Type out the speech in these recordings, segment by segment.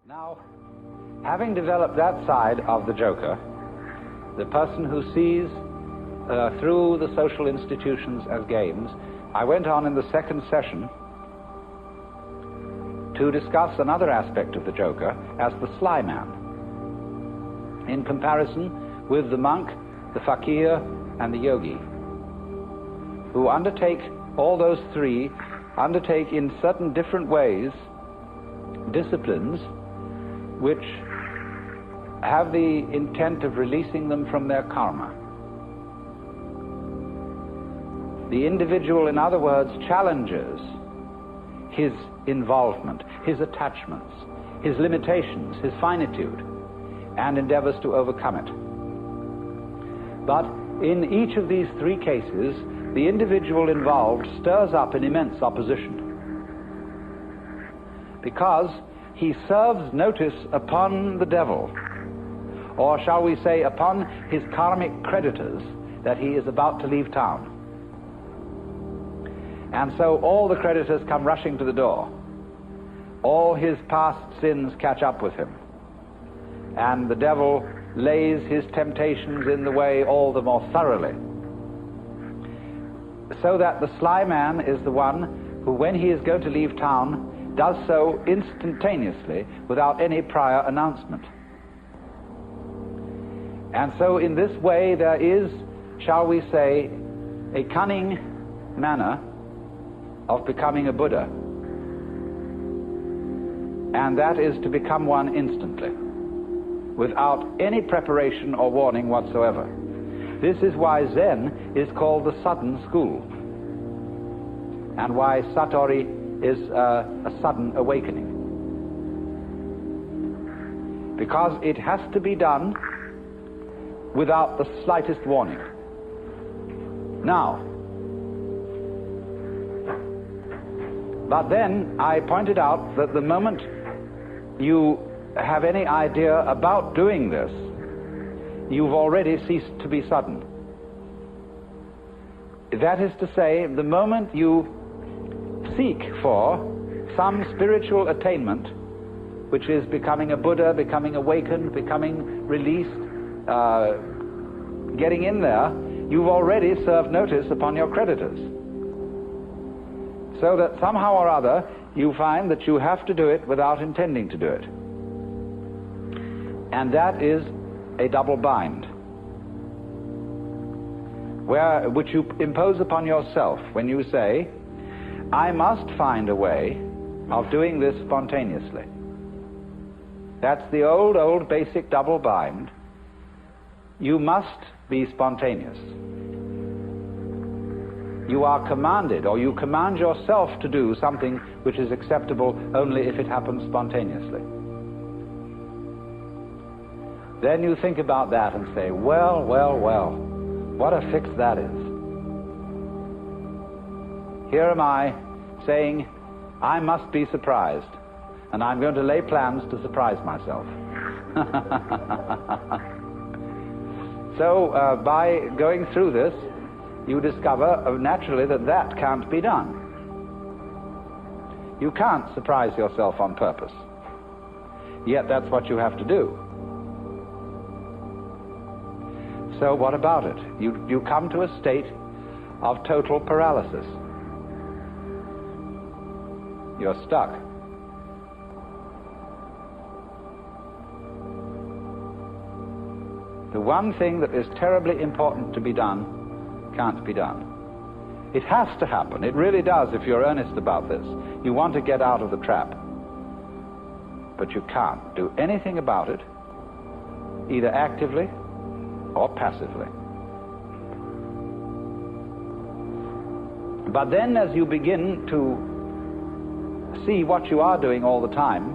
Now, having developed that side of the joker, the person who sees through the social institutions as games, I went on in the second session to discuss another aspect of the joker as the sly man, in comparison with the monk, the fakir, and the yogi, who undertake, all those three, undertake in certain different ways disciplines which have the intent of releasing them from their karma. The individual, in other words, challenges his involvement, his attachments, his limitations, his finitude, and endeavors to overcome it. But in each of these three cases, the individual involved stirs up an immense opposition, because he serves notice upon the devil, or shall we say upon his karmic creditors, that he is about to leave town. And so all the creditors come rushing to the door. All his past sins catch up with him, and the devil lays his temptations in the way all the more thoroughly, so that the sly man is the one who, when he is going to leave town, does so instantaneously without any prior announcement. And so in this way there is, shall we say, a cunning manner of becoming a Buddha, and that is to become one instantly, without any preparation or warning whatsoever. This is why Zen is called the sudden school, and why Satori is a sudden awakening, because it has to be done without the slightest warning. Now, but then I pointed out that the moment you have any idea about doing this, you've already ceased to be sudden. That is to say, the moment you seek for some spiritual attainment, which is becoming a Buddha, becoming awakened, becoming released, getting in there, you've already served notice upon your creditors. So that somehow or other you find that you have to do it without intending to do it. And that is a double bind, which you impose upon yourself when you say, I must find a way of doing this spontaneously. That's the old basic double bind. You must be spontaneous. You are commanded, or you command yourself to do something which is acceptable only if it happens spontaneously. Then you think about that and say, well, what a fix that is. Here am I saying, I must be surprised, and I'm going to lay plans to surprise myself. So by going through this, you discover naturally that can't be done. You can't surprise yourself on purpose. Yet that's what you have to do. So what about it? You come to a state of total paralysis. You're stuck. The one thing that is terribly important to be done can't be done. It has to happen. It really does if you're earnest about this. You want to get out of the trap. But you can't do anything about it, either actively or passively. But then as you begin to see what you are doing all the time,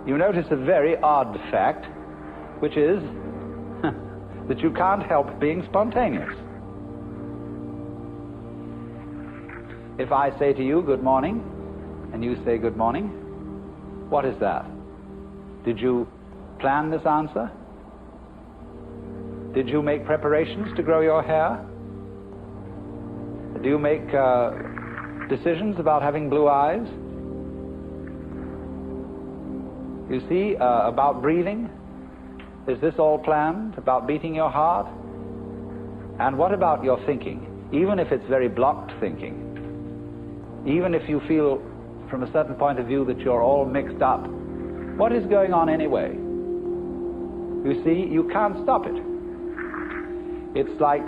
you notice a very odd fact, which is that you can't help being spontaneous. If I say to you, good morning, and you say good morning, what is that? Did you plan this answer? Did you make preparations to grow your hair? Do you make decisions about having blue eyes? You see, about breathing, is this all planned? About beating your heart? And what about your thinking? Even if it's very blocked thinking, even if you feel from a certain point of view that you're all mixed up, what is going on anyway? You see, you can't stop it. It's like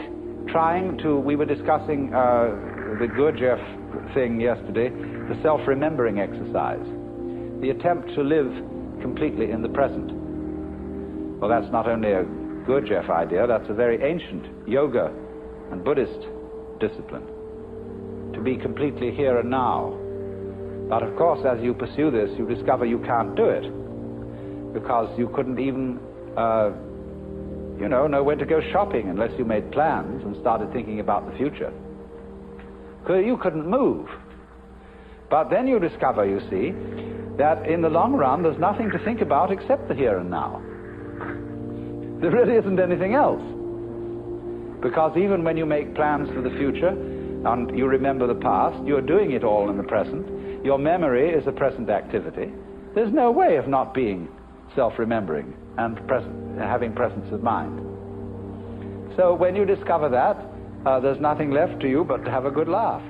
trying to, we were discussing the Gurdjieff thing yesterday, the self-remembering exercise, the attempt to live completely in the present. Well, that's not only a Gurdjieff idea, that's a very ancient yoga and Buddhist discipline, to be completely here and now. But of course, as you pursue this, you discover you can't do it, because you couldn't even know when to go shopping unless you made plans and started thinking about the future. You couldn't move. But then you discover, you see, that in the long run there's nothing to think about except the here and now. There really isn't anything else. Because even when you make plans for the future and you remember the past, you're doing it all in the present. Your memory is a present activity. There's no way of not being self-remembering and having presence of mind. So when you discover that, there's nothing left to you but to have a good laugh.